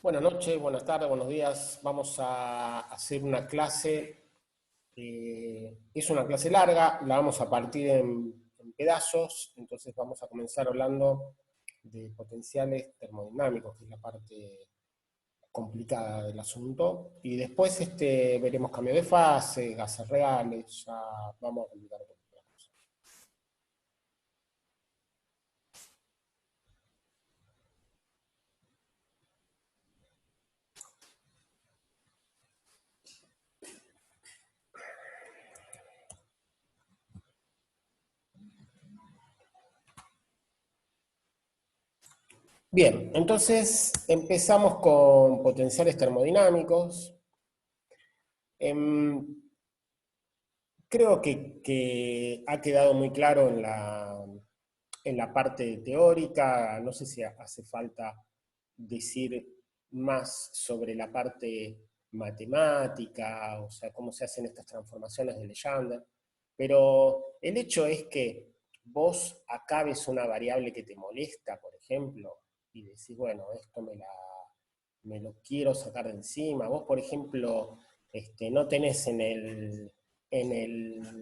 Buenas noches, buenas tardes, buenos días. Vamos a hacer una clase, es una clase larga, la vamos a partir en pedazos, entonces vamos a comenzar hablando de potenciales termodinámicos, que es la parte complicada del asunto, y después veremos cambio de fase, gases reales, ya vamos a complicar un poquito la cosa. Bien, entonces empezamos con potenciales termodinámicos. Em, Creo que ha quedado muy claro en la parte teórica, no sé si hace falta decir más sobre la parte matemática, o sea, cómo se hacen estas transformaciones de Legendre, pero el hecho es que vos acá ves una variable que te molesta, por ejemplo, y decís, bueno, esto me lo quiero sacar de encima. Vos, por ejemplo, no tenés en el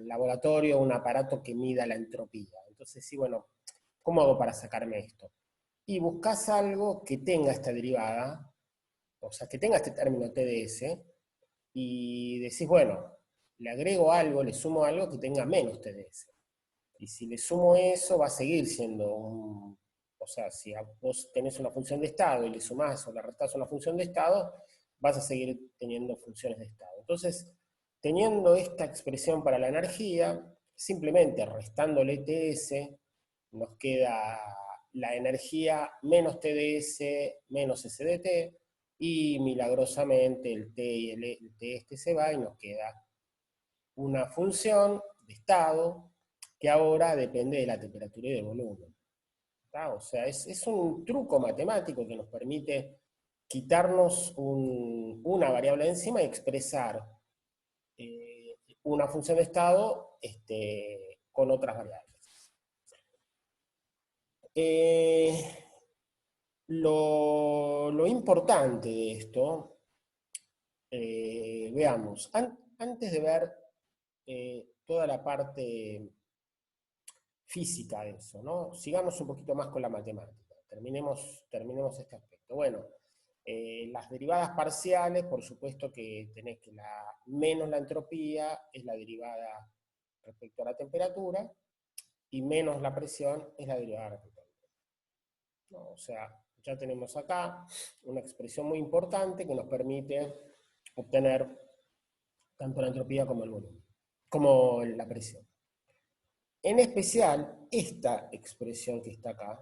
laboratorio un aparato que mida la entropía. Entonces, sí, bueno, ¿cómo hago para sacarme esto? Y buscas algo que tenga esta derivada, o sea, que tenga este término TdS, y decís, bueno, le agrego algo, le sumo algo que tenga menos TdS. Y si le sumo eso, va a seguir siendo un... O sea, si vos tenés una función de estado y le sumás o le restás una función de estado, vas a seguir teniendo funciones de estado. Entonces, teniendo esta expresión para la energía, simplemente restándole TS, nos queda la energía menos TdS menos SDT, y milagrosamente el T y el T se va y nos queda una función de estado que ahora depende de la temperatura y del volumen. ¿Tá? O sea, es un truco matemático que nos permite quitarnos una variable de encima y expresar una función de estado con otras variables. Eh, lo importante de esto, veamos, antes de ver toda la parte física de eso, ¿no? Sigamos un poquito más con la matemática, terminemos este aspecto. Bueno, las derivadas parciales, por supuesto que tenés que menos la entropía es la derivada respecto a la temperatura, y menos la presión es la derivada respecto a la presión, ¿no? O sea, ya tenemos acá una expresión muy importante que nos permite obtener tanto la entropía como el volumen, como la presión. En especial, esta expresión que está acá,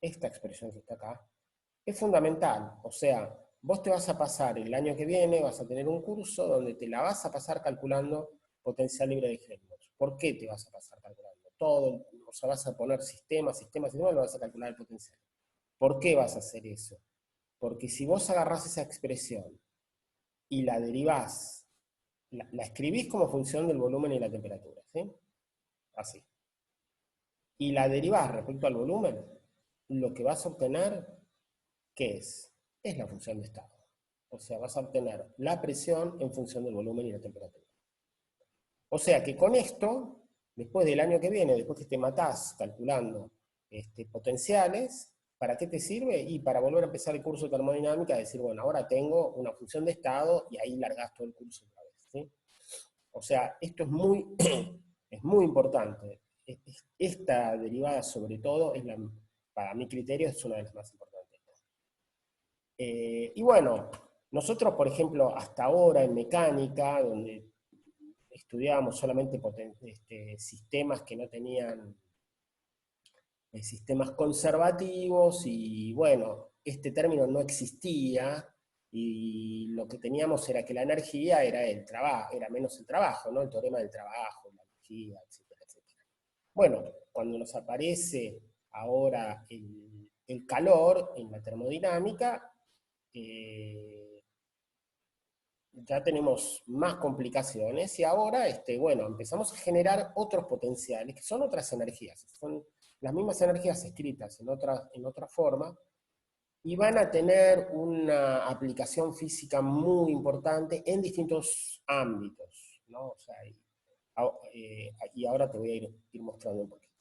es fundamental. O sea, vos te vas a pasar el año que viene, vas a tener un curso donde te la vas a pasar calculando potencial libre de Helmholtz. ¿Por qué te vas a pasar calculando? Todo, o sea, vas a poner sistemas, y lo vas a calcular el potencial. ¿Por qué vas a hacer eso? Porque si vos agarrás esa expresión y la derivás, la escribís como función del volumen y la temperatura, ¿sí? Así. Y la derivás respecto al volumen, lo que vas a obtener, ¿qué es? Es la función de estado. O sea, vas a obtener la presión en función del volumen y la temperatura. O sea que con esto, después del año que viene, después que te matás calculando potenciales, ¿para qué te sirve? Y para volver a empezar el curso de termodinámica, decir, bueno, ahora tengo una función de estado y ahí largás todo el curso otra vez, ¿sí? O sea, esto es muy, es muy importante. Esta derivada, sobre todo, para mi criterio, es una de las más importantes. Y bueno, nosotros, por ejemplo, hasta ahora en mecánica, donde estudiábamos solamente sistemas que no tenían sistemas conservativos, y bueno, este término no existía, y lo que teníamos era que la energía era el trabajo, era menos el trabajo, ¿no? El teorema del trabajo, la energía, etcétera, etcétera. Bueno, cuando nos aparece ahora el calor en la termodinámica, eh, ya tenemos más complicaciones, y ahora, bueno, empezamos a generar otros potenciales, que son otras energías, son las mismas energías escritas en otra forma, y van a tener una aplicación física muy importante en distintos ámbitos, ¿no? O sea, y ahora te voy a ir mostrando un poquito.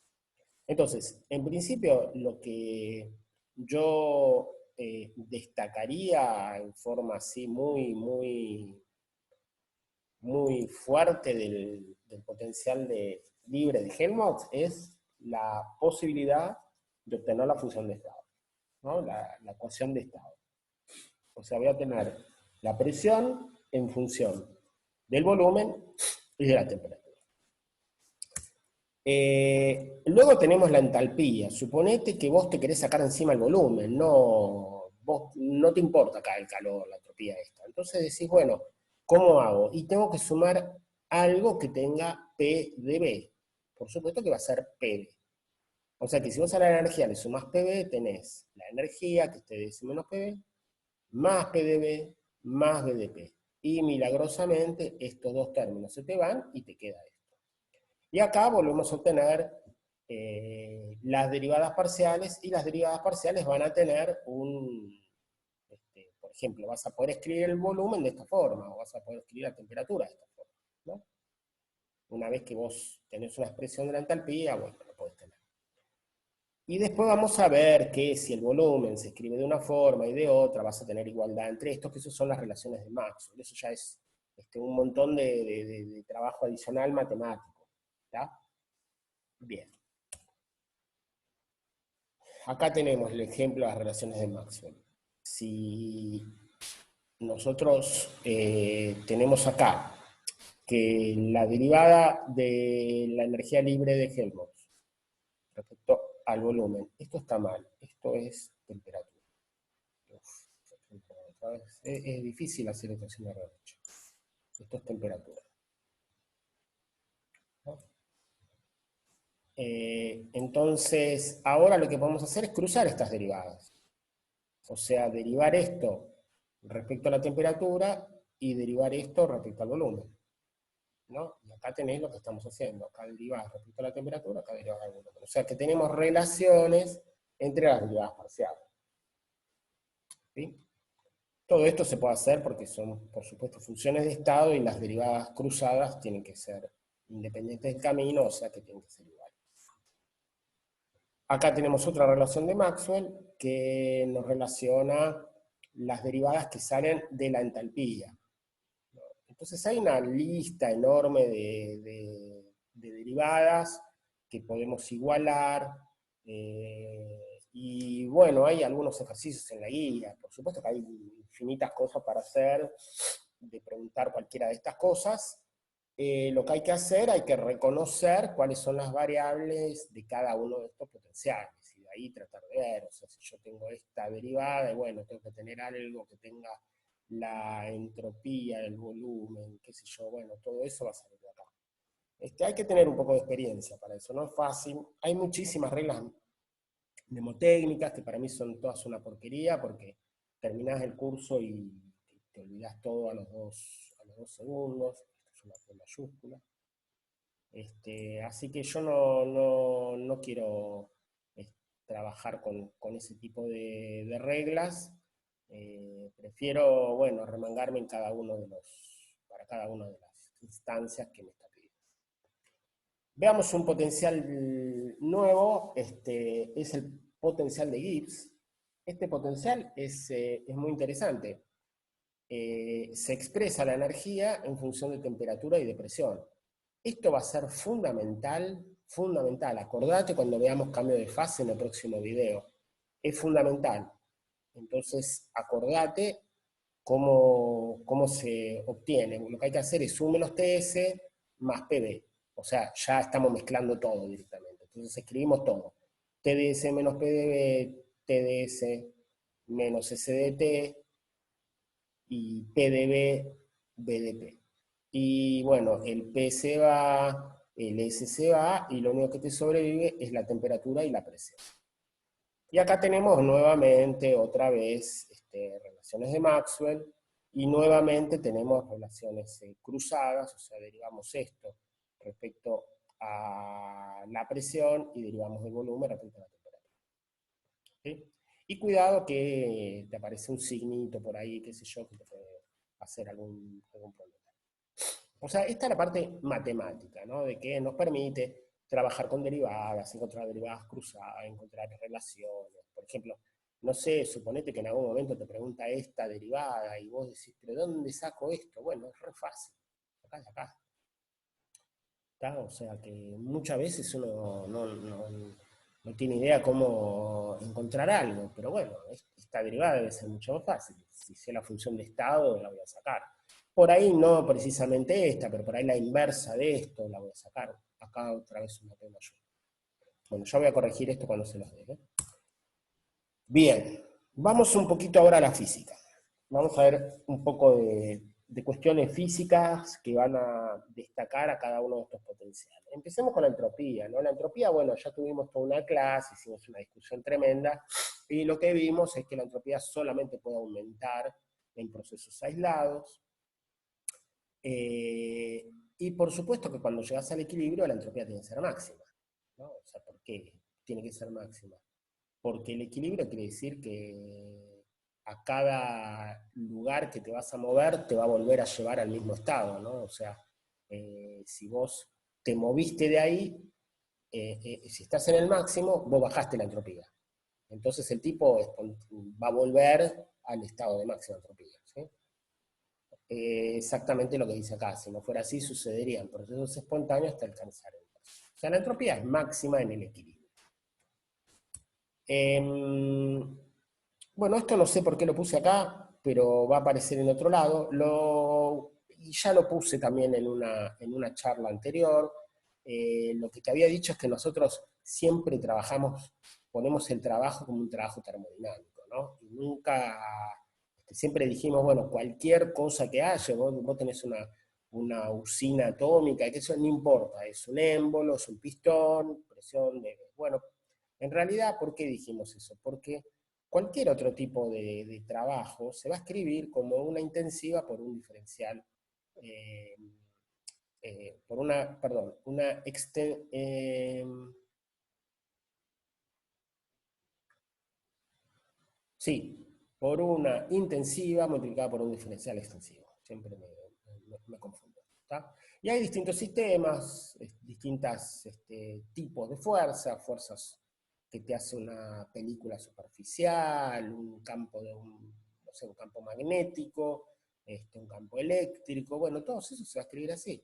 Entonces, en principio, lo que yo destacaría en forma así muy fuerte del potencial libre de Helmholtz es la posibilidad de obtener la función de estado, ¿no? La ecuación de estado. O sea, voy a tener la presión en función del volumen y de la temperatura. Luego tenemos la entalpía. Suponete que vos te querés sacar encima el volumen, vos no te importa acá el calor, la entropía esta. Entonces decís, bueno, ¿cómo hago? Y tengo que sumar algo que tenga P de B. Por supuesto que va a ser PB. O sea que si vos a la energía le sumás PB, tenés la energía, que es TDS menos PB, más PdB, más BDP. Y milagrosamente estos dos términos se te van y te queda esto. Y acá volvemos a obtener las derivadas parciales, y las derivadas parciales van a tener por ejemplo, vas a poder escribir el volumen de esta forma, o vas a poder escribir la temperatura de esta forma, ¿no? Una vez que vos tenés una expresión de la entalpía, bueno, lo podés tener. Y después vamos a ver que si el volumen se escribe de una forma y de otra, vas a tener igualdad entre estos, que esas son las relaciones de Maxwell. Eso ya es un montón de trabajo adicional matemático. ¿Está? Bien. Acá tenemos el ejemplo de las relaciones de Maxwell. Si nosotros tenemos acá que la derivada de la energía libre de Helmholtz respecto al volumen, esto está mal, esto es temperatura. Es difícil hacer ecuación de Rorschach. Esto es temperatura, ¿no? Entonces, ahora lo que podemos hacer es cruzar estas derivadas. O sea, derivar esto respecto a la temperatura y derivar esto respecto al volumen, ¿no? Y acá tenéis lo que estamos haciendo. Acá derivás respecto a la temperatura, acá derivás al volumen. O sea que tenemos relaciones entre las derivadas parciales. ¿Sí? Todo esto se puede hacer porque son, por supuesto, funciones de estado, y las derivadas cruzadas tienen que ser independientes del camino, o sea que tienen que ser iguales. Acá tenemos otra relación de Maxwell que nos relaciona las derivadas que salen de la entalpía. Entonces hay una lista enorme de derivadas que podemos igualar, y bueno, hay algunos ejercicios en la guía. Por supuesto que hay infinitas cosas para hacer, de preguntar cualquiera de estas cosas. Lo que hay que hacer, hay que reconocer cuáles son las variables de cada uno de estos potenciales, y de ahí tratar de ver, o sea, si yo tengo esta derivada, y bueno, tengo que tener algo que tenga la entropía, el volumen, qué sé yo, bueno, todo eso va a salir de acá. Hay que tener un poco de experiencia para eso, no es fácil. Hay muchísimas reglas mnemotécnicas que para mí son todas una porquería, porque terminás el curso y te olvidás todo a los dos segundos. Esto es una P mayúscula. Así que yo no quiero trabajar con ese tipo de reglas. Prefiero, bueno, remangarme en para cada una de las instancias que me está pidiendo. Veamos un potencial nuevo, es el potencial de Gibbs. Este potencial es muy interesante. Se expresa la energía en función de temperatura y de presión. Esto va a ser fundamental. Acordate cuando veamos cambio de fase en el próximo video. Es fundamental. Entonces, acordate cómo se obtiene. Lo que hay que hacer es U menos TS más PB. O sea, ya estamos mezclando todo directamente. Entonces escribimos todo. TDS menos PDB, TDS menos SDT, y PDB, BDP. Y bueno, el P se va, el S se va, y lo único que te sobrevive es la temperatura y la presión. Y acá tenemos nuevamente, otra vez, relaciones de Maxwell, y nuevamente tenemos relaciones cruzadas, o sea, derivamos esto respecto a la presión y derivamos el volumen respecto a la temperatura. ¿Sí? Y cuidado que te aparece un signito por ahí, qué sé yo, que te puede hacer algún problema. O sea, esta es la parte matemática, ¿no? De que nos permite trabajar con derivadas, encontrar derivadas cruzadas, encontrar relaciones. Por ejemplo, no sé, suponete que en algún momento te pregunta esta derivada y vos decís, ¿pero dónde saco esto? Bueno, es re fácil. Acá es acá. ¿Está? O sea que muchas veces uno no tiene idea cómo encontrar algo, pero bueno, esta derivada debe ser mucho más fácil. Si sé la función de estado, la voy a sacar. Por ahí no precisamente esta, pero por ahí la inversa de esto la voy a sacar. Acá otra vez una P mayor. Bueno, ya voy a corregir esto cuando se los dé, ¿eh? Bien, vamos un poquito ahora a la física. Vamos a ver un poco de cuestiones físicas que van a destacar a cada uno de estos potenciales. Empecemos con la entropía, ¿no? La entropía, bueno, ya tuvimos toda una clase, hicimos una discusión tremenda, y lo que vimos es que la entropía solamente puede aumentar en procesos aislados, y por supuesto que cuando llegas al equilibrio la entropía tiene que ser máxima, ¿no? O sea, ¿por qué tiene que ser máxima? Porque el equilibrio quiere decir que a cada lugar que te vas a mover te va a volver a llevar al mismo estado, ¿no? O sea, si vos te moviste de ahí, si estás en el máximo, vos bajaste la entropía. Entonces el tipo va a volver al estado de máxima entropía, ¿sí? Exactamente lo que dice acá. Si no fuera así, sucederían procesos espontáneos hasta alcanzar el máximo. O sea, la entropía es máxima en el equilibrio. Bueno, esto no sé por qué lo puse acá, pero va a aparecer en otro lado. Y ya lo puse también en una charla anterior. Lo que te había dicho es que nosotros siempre ponemos el trabajo como un trabajo termodinámico, ¿no? Y nunca, siempre dijimos, bueno, cualquier cosa que haya, vos tenés una usina atómica, que eso no importa, es un émbolo, es un pistón, presión de... Bueno, en realidad, ¿por qué dijimos eso? Porque cualquier otro tipo de trabajo se va a escribir como una intensiva por un diferencial, eh, por una, perdón, sí, por una intensiva multiplicada por un diferencial extensivo. Siempre me confundo. ¿Tá? Y hay distintos sistemas, distintos tipos de fuerzas que te hace una película superficial, un campo no sé, un campo magnético, un campo eléctrico, bueno, todo eso se va a escribir así.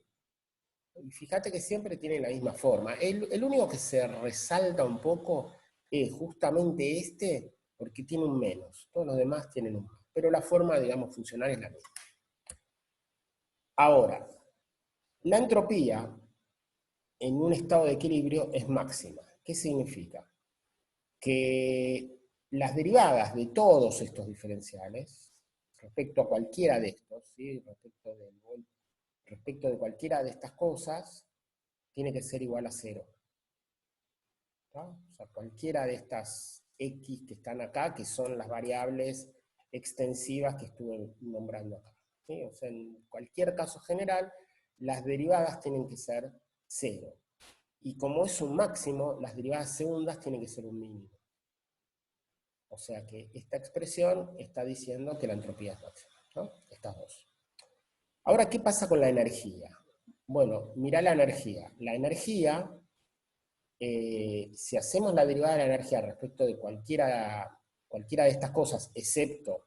Y fíjate que siempre tiene la misma forma. El único que se resalta un poco es justamente este, porque tiene un menos. Todos los demás tienen un más. Pero la forma, digamos, funcional es la misma. Ahora, la entropía en un estado de equilibrio es máxima. ¿Qué significa? Que las derivadas de todos estos diferenciales, respecto a cualquiera de estos, ¿sí? respecto de cualquiera de estas cosas, tiene que ser igual a cero. ¿No? O sea, cualquiera de estas X que están acá, que son las variables extensivas que estuve nombrando acá. ¿Sí? O sea, en cualquier caso general, las derivadas tienen que ser cero. Y como es un máximo, las derivadas segundas tienen que ser un mínimo. O sea que esta expresión está diciendo que la entropía es máxima, ¿no? Estas dos. Ahora, ¿qué pasa con la energía? Bueno, mirá la energía. La energía, si hacemos la derivada de la energía respecto de cualquiera de estas cosas, excepto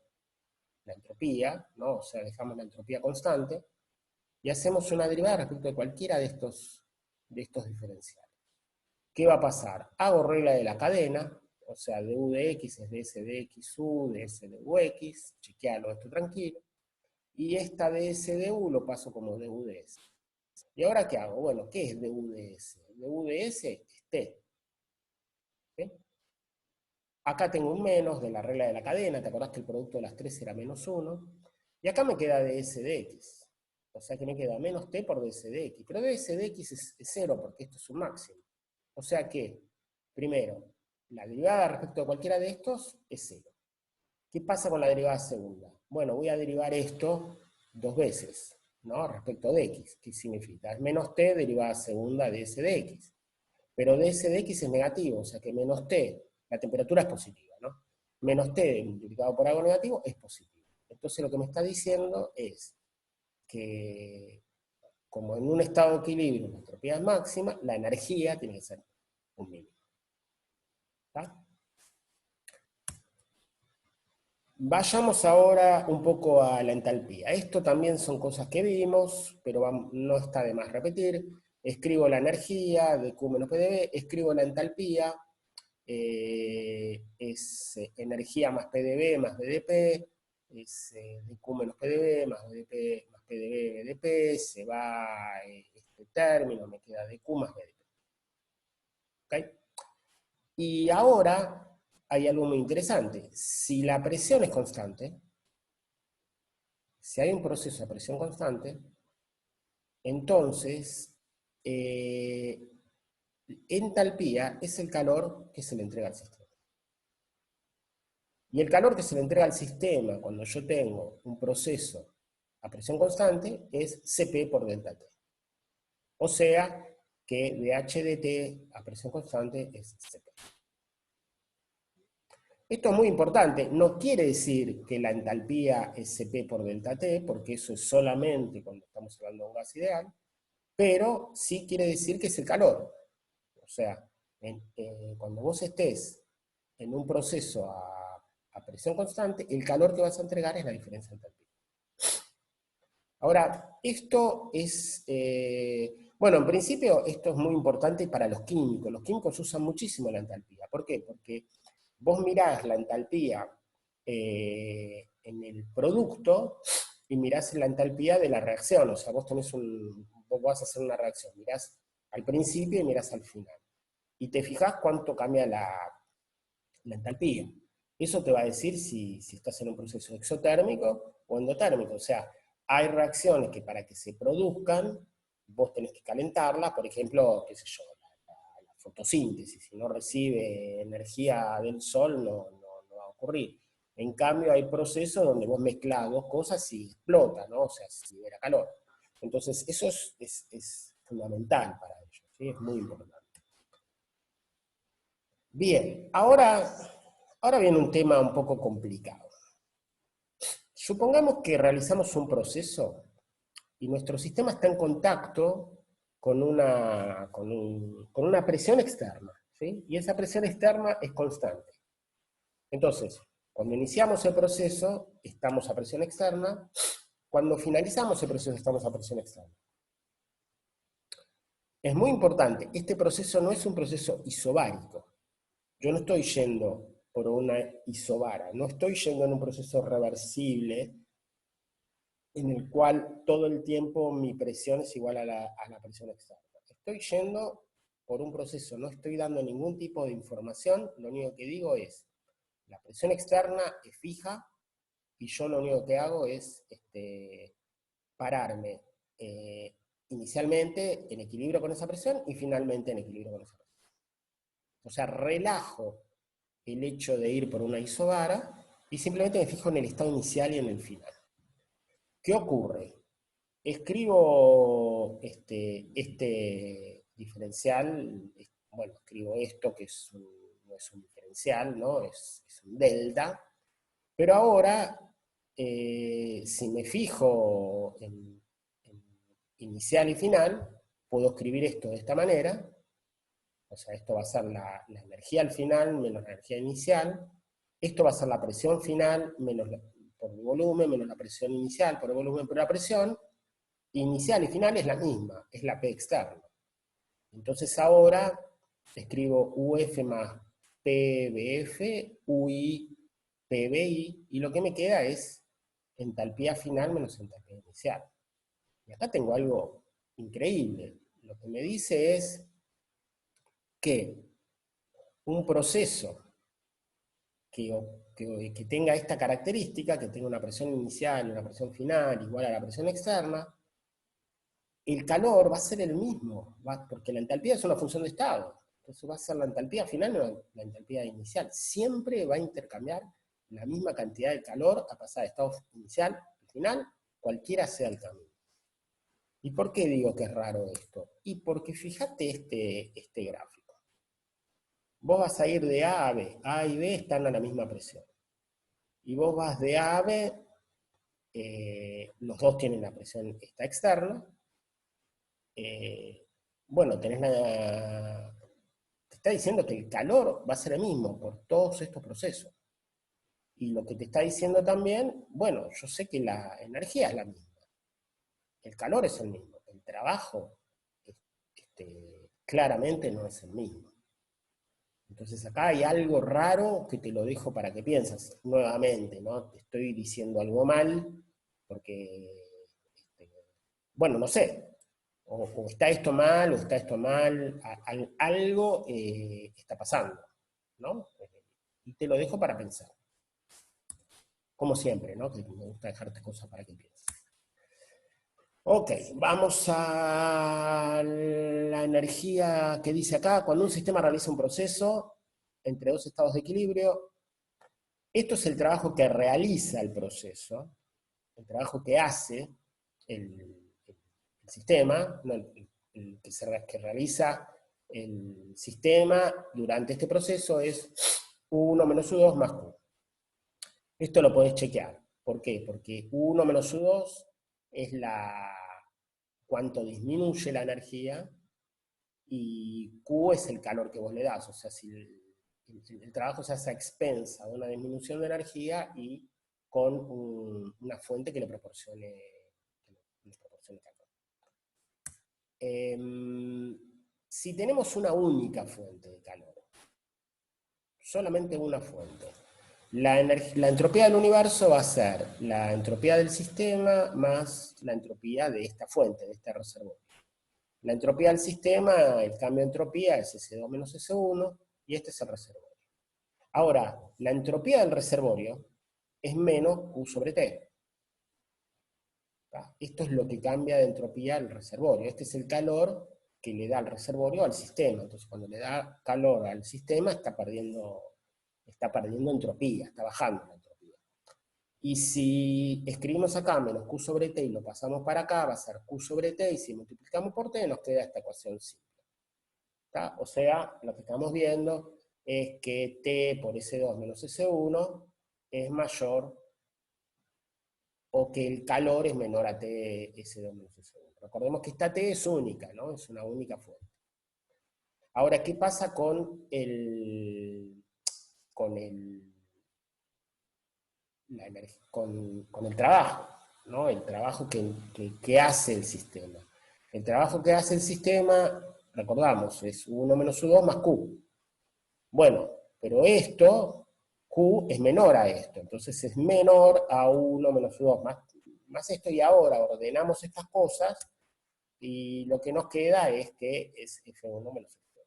la entropía, ¿no? O sea, dejamos la entropía constante, y hacemos una derivada respecto de cualquiera de estos diferenciales. ¿Qué va a pasar? Hago regla de la cadena, o sea, du de x es ds de x u, ds de ux, chequealo esto tranquilo, y esta ds de u lo paso como du de s. ¿Y ahora qué hago? Bueno, ¿qué es du de s? Du de s es t. ¿Sí? Acá tengo un menos de la regla de la cadena, ¿te acordás que el producto de las tres era menos 1? Y acá me queda ds de x. O sea que me queda menos t por ds de x. Pero ds de x es 0 porque esto es un máximo. O sea que, primero, la derivada respecto a cualquiera de estos es 0. ¿Qué pasa con la derivada segunda? Bueno, voy a derivar esto dos veces, ¿no? Respecto de x. ¿Qué significa? Es menos t derivada segunda de s de x. Pero ds de x es negativo, o sea que menos t, la temperatura es positiva, ¿no? menos T multiplicado por algo negativo es positivo. Entonces lo que me está diciendo es que como en un estado de equilibrio la entropía es máxima, la energía tiene que ser un mínimo. ¿Está? Vayamos ahora un poco a la entalpía. Esto también son cosas que vimos, pero no está de más repetir. Escribo la energía de Q menos PdV, escribo la entalpía, es energía más PdV más BDP, es dQ menos PdV más BDP más PdV BDP, se va este término, me queda dQ más BDP. ¿Okay? Y ahora hay algo muy interesante. Si la presión es constante, si hay un proceso de presión constante, entonces entalpía es el calor que se le entrega al sistema. Y el calor que se le entrega al sistema cuando yo tengo un proceso a presión constante es Cp por delta T. O sea que dH de T a presión constante es Cp. Esto es muy importante, no quiere decir que la entalpía es Cp por delta T, porque eso es solamente cuando estamos hablando de un gas ideal, pero sí quiere decir que es el calor. O sea, cuando vos estés en un proceso a presión constante, el calor que vas a entregar es la diferencia de entalpía. Ahora, esto es, bueno, en principio esto es muy importante para los químicos. Los químicos usan muchísimo la entalpía. ¿Por qué? Porque vos mirás la entalpía en el producto y mirás la entalpía de la reacción. O sea, vos vas a hacer una reacción, mirás al principio y mirás al final. Y te fijás cuánto cambia la entalpía. Eso te va a decir si estás en un proceso exotérmico o endotérmico. O sea, hay reacciones que para que se produzcan, vos tenés que calentarlas, por ejemplo, qué sé yo, la fotosíntesis, si no recibe energía del sol no va a ocurrir. En cambio, hay procesos donde vos mezclás dos cosas y explota, ¿no? O sea, se libera calor. Entonces, eso es fundamental para ellos, ¿sí? Es muy importante. Bien, ahora viene un tema un poco complicado. Supongamos que realizamos un proceso y nuestro sistema está en contacto con una presión externa, ¿sí? Y esa presión externa es constante. Entonces, cuando iniciamos el proceso, estamos a presión externa. Cuando finalizamos el proceso, estamos a presión externa. Es muy importante, este proceso no es un proceso isobárico. Yo no estoy yendo por una isobara, no estoy yendo en un proceso reversible en el cual todo el tiempo mi presión es igual a la presión externa. Estoy yendo por un proceso, no estoy dando ningún tipo de información, lo único que digo es, la presión externa es fija, y yo lo único que hago es pararme inicialmente en equilibrio con esa presión y finalmente en equilibrio con esa presión. O sea, relajo el hecho de ir por una isobara y simplemente me fijo en el estado inicial y en el final. ¿Qué ocurre? Escribo este diferencial, bueno, escribo esto que no es un diferencial, ¿no? Es un delta, pero ahora, si me fijo en inicial y final, puedo escribir esto de esta manera, o sea, esto va a ser la energía al final menos la energía inicial, esto va a ser la presión final por el volumen menos la presión inicial por el volumen por la presión, inicial y final es la misma, es la P externa. Entonces ahora escribo UF más PBF, UI, PBI, y lo que me queda es entalpía final menos entalpía inicial. Y acá tengo algo increíble. Lo que me dice es que un proceso que tenga esta característica, que tenga una presión inicial y una presión final igual a la presión externa, el calor va a ser el mismo, porque la entalpía es una función de estado. Entonces va a ser la entalpía final o la entalpía inicial. Siempre va a intercambiar la misma cantidad de calor a pasar de estado inicial al final, cualquiera sea el camino. ¿Y por qué digo que es raro esto? Y porque fíjate este gráfico. Vos vas a ir de A a B. A y B están a la misma presión. y vos vas de A a B, los dos tienen la presión esta externa, bueno, te está diciendo que el calor va a ser el mismo por todos estos procesos. Y lo que te está diciendo también, bueno, yo sé que la energía es la misma, el calor es el mismo, el trabajo claramente no es el mismo. Entonces acá hay algo raro que te lo dejo para que pienses nuevamente, ¿no? Te estoy diciendo algo mal, porque, bueno, no sé, o está esto mal, o está esto mal, algo está pasando, ¿no? Y te lo dejo para pensar. Como siempre, ¿no? Que me gusta dejarte cosas para que pienses. Ok, vamos a la energía que dice acá. Cuando un sistema realiza un proceso entre dos estados de equilibrio, esto es el trabajo que realiza el proceso, el trabajo que hace el sistema, no, que realiza el sistema durante este proceso es U1 menos U2 más Q. Esto lo podés chequear. ¿Por qué? Porque U1 menos U2 es cuánto disminuye la energía y Q es el calor que vos le das. O sea, si el trabajo se hace a expensa de una disminución de energía y con una fuente que le proporcione calor. Si tenemos una única fuente de calor, solamente una fuente, la entropía del universo va a ser la entropía del sistema más la entropía de esta fuente, de este reservorio. La entropía del sistema, el cambio de entropía es S2 menos S1, y este es el reservorio. Ahora, la entropía del reservorio es menos Q sobre T. Esto es lo que cambia de entropía al reservorio. Este es el calor que le da el reservorio al sistema. Entonces, cuando le da calor al sistema, está perdiendo entropía, está bajando la entropía. Y si escribimos acá menos Q sobre T y lo pasamos para acá, va a ser Q sobre T, y si multiplicamos por T nos queda esta ecuación simple. ¿Está? O sea, lo que estamos viendo es que T por S2 menos S1 es mayor, o que el calor es menor a T S2 menos S1. Recordemos que esta T es única, ¿no? Es una única fuente. Ahora, ¿qué pasa con el trabajo? ¿No? El trabajo que hace el sistema. El trabajo que hace el sistema, recordamos, es 1 menos U2 más Q. Bueno, pero esto, Q es menor a esto, entonces es menor a 1 menos U2 más esto, y ahora ordenamos estas cosas, y lo que nos queda es que es F1 menos F2.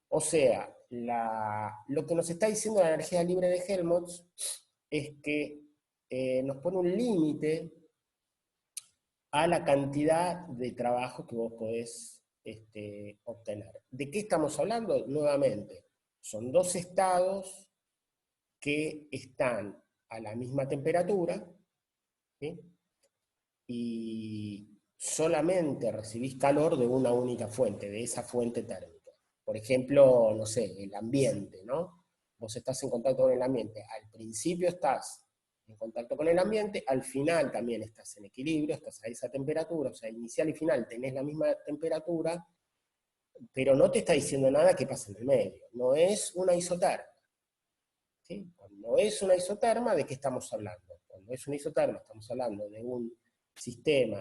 O sea, lo que nos está diciendo la energía libre de Helmholtz es que nos pone un límite a la cantidad de trabajo que vos podés obtener. ¿De qué estamos hablando? Nuevamente, son dos estados que están a la misma temperatura, ¿sí? Y solamente recibís calor de una única fuente, de esa fuente térmica. Por ejemplo, no sé, el ambiente, ¿no? Vos estás en contacto con el ambiente. Al principio estás en contacto con el ambiente, al final también estás en equilibrio, estás a esa temperatura, o sea, inicial y final tenés la misma temperatura, pero no te está diciendo nada que pasa en el medio. No es una isoterma. ¿Sí? Cuando es una isoterma, ¿de qué estamos hablando? Cuando es una isoterma, estamos hablando de un sistema,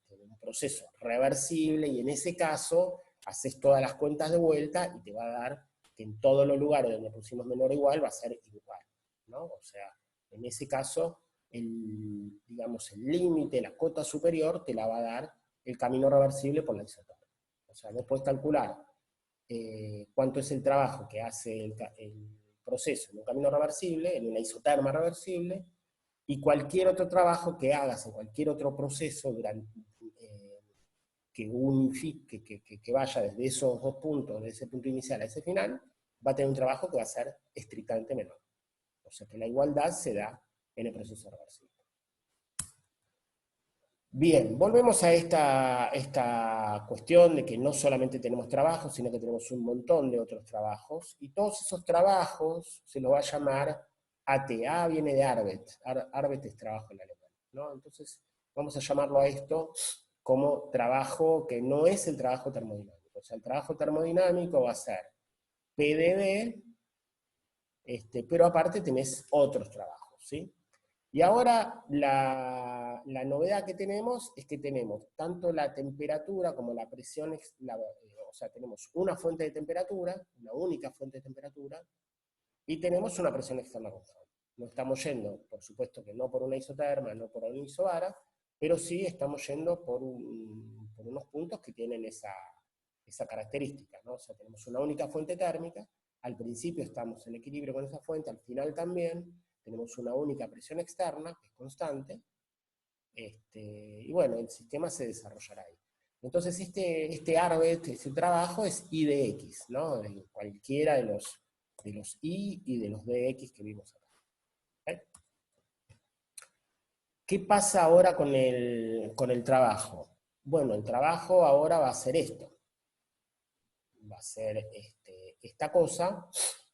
de un proceso reversible, y en ese caso haces todas las cuentas de vuelta y te va a dar que en todos los lugares donde pusimos menor o igual va a ser igual, ¿no? O sea, en ese caso, digamos, el límite, la cota superior, te la va a dar el camino reversible por la isoterma. O sea, vos podés calcular cuánto es el trabajo que hace el proceso en un camino reversible, en una isoterma reversible, y cualquier otro trabajo que hagas en cualquier otro proceso que vaya desde esos dos puntos, de ese punto inicial a ese final, va a tener un trabajo que va a ser estrictamente menor. O sea que la igualdad se da en el proceso reversible. Bien, volvemos a esta cuestión de que no solamente tenemos trabajos, sino que tenemos un montón de otros trabajos, y todos esos trabajos se los va a llamar AT, A viene de Arbeit, Arbeit es trabajo en alemán, ¿no? Entonces, vamos a llamarlo a esto como trabajo que no es el trabajo termodinámico. O sea, el trabajo termodinámico va a ser PdV, pero aparte tenés otros trabajos, ¿sí? Y ahora la novedad que tenemos es que tenemos tanto la temperatura como la presión, o sea, tenemos una fuente de temperatura, una única fuente de temperatura, y tenemos una presión externa constante. No estamos yendo, por supuesto que no por una isoterma, no por una isobara, pero sí estamos yendo por unos puntos que tienen esa característica, ¿no? O sea, tenemos una única fuente térmica, al principio estamos en equilibrio con esa fuente, al final también, tenemos una única presión externa, que es constante, y bueno, el sistema se desarrollará ahí. Entonces este Arbeit, este trabajo es I de X, ¿no? De cualquiera de los I y de los dx que vimos acá. ¿Okay? ¿Qué pasa ahora con el trabajo? Bueno, el trabajo ahora va a ser esto. Va a ser esta cosa,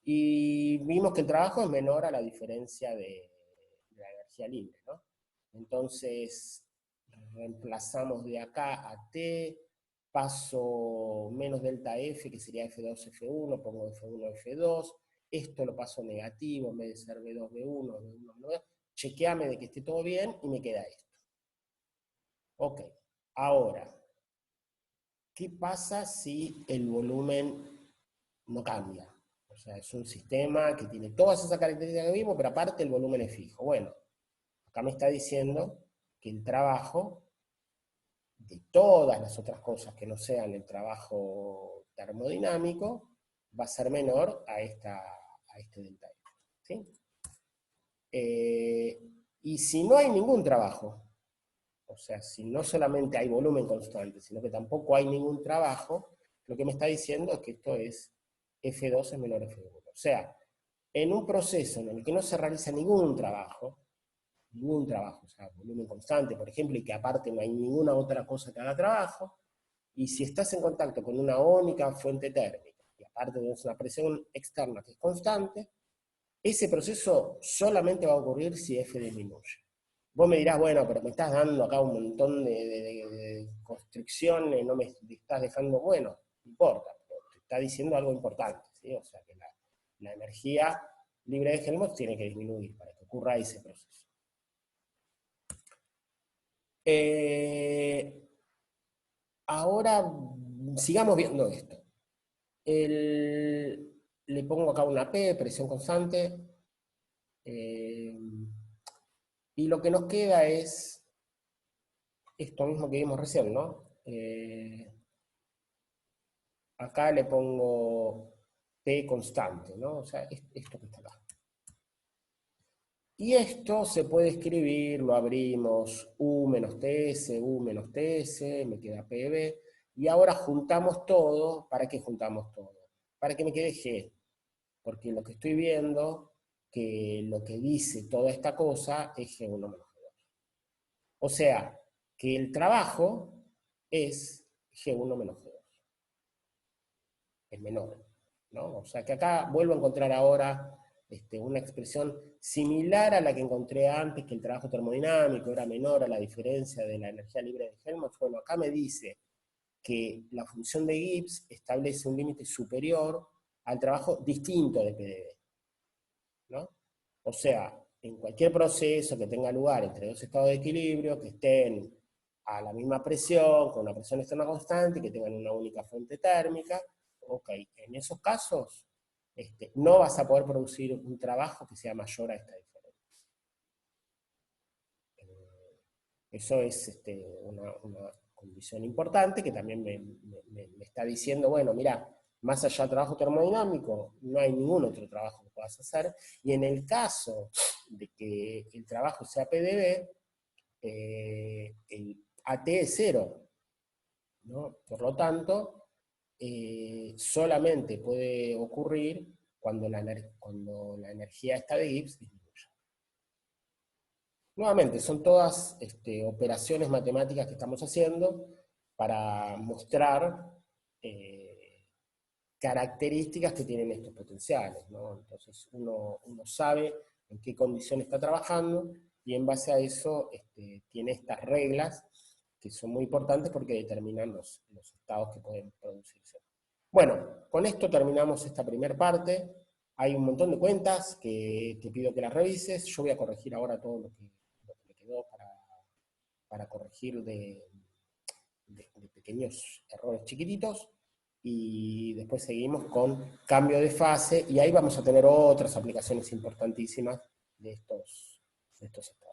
y vimos que el trabajo es menor a la diferencia de la energía libre, ¿no? Entonces, reemplazamos de acá a T, paso menos delta F, que sería F2, F1, pongo F1, F2, esto lo paso negativo, en vez de ser B2, B1, B1, B2, chequeame de que esté todo bien, y me queda esto. Ok, ahora, ¿qué pasa si el volumen no cambia? O sea, es un sistema que tiene todas esas características que vimos, pero aparte el volumen es fijo. Bueno, acá me está diciendo que el trabajo de todas las otras cosas que no sean el trabajo termodinámico va a ser menor a este delta F. ¿Sí? Y si no hay ningún trabajo, o sea, si no solamente hay volumen constante, sino que tampoco hay ningún trabajo, lo que me está diciendo es que esto es F2 es menor a F1. O sea, en un proceso en el que no se realiza ningún trabajo, o sea, volumen constante, por ejemplo, y que aparte no hay ninguna otra cosa que haga trabajo, y si estás en contacto con una única fuente térmica, y aparte tienes una presión externa que es constante, ese proceso solamente va a ocurrir si F disminuye. Vos me dirás, bueno, pero me estás dando acá un montón de constricciones, no me estás dejando, bueno, no importa, pero te está diciendo algo importante, ¿sí? O sea, que la energía libre de Helmholtz tiene que disminuir para que ocurra ese proceso. Ahora, sigamos viendo esto. Le pongo acá una P, presión constante, y lo que nos queda es esto mismo que vimos recién, ¿no? Acá le pongo P constante, ¿no? O sea, esto que está acá. Y esto se puede escribir, lo abrimos, U menos TS, U menos TS, me queda PB, y ahora juntamos todo. ¿Para qué juntamos todo? Para que me quede G, porque lo que estoy viendo, que lo que dice toda esta cosa es G1 menos G2. O sea, que el trabajo es G1 menos G2. Es menor, ¿no? O sea que acá vuelvo a encontrar ahora una expresión similar a la que encontré antes, que el trabajo termodinámico era menor a la diferencia de la energía libre de Helmholtz. Bueno, acá me dice que la función de Gibbs establece un límite superior al trabajo distinto de PdV, ¿no? O sea, en cualquier proceso que tenga lugar entre dos estados de equilibrio, que estén a la misma presión, con una presión externa constante, que tengan una única fuente térmica, ok, en esos casos no vas a poder producir un trabajo que sea mayor a esta diferencia. Eso es una condición importante que también me está diciendo, bueno, mira, más allá del trabajo termodinámico, no hay ningún otro trabajo que puedas hacer, y en el caso de que el trabajo sea PdV, el AT es cero, ¿no? Por lo tanto, solamente puede ocurrir cuando la energía esta de Gibbs disminuya. Nuevamente, son todas operaciones matemáticas que estamos haciendo para mostrar características que tienen estos potenciales, ¿no? Entonces uno sabe en qué condición está trabajando, y en base a eso tiene estas reglas que son muy importantes porque determinan los estados que pueden producirse. Bueno, con esto terminamos esta primera parte. Hay un montón de cuentas que te pido que las revises. Yo voy a corregir ahora todo lo que me quedó para corregir de pequeños errores chiquititos. Y después seguimos con cambio de fase, y ahí vamos a tener otras aplicaciones importantísimas de estos estados.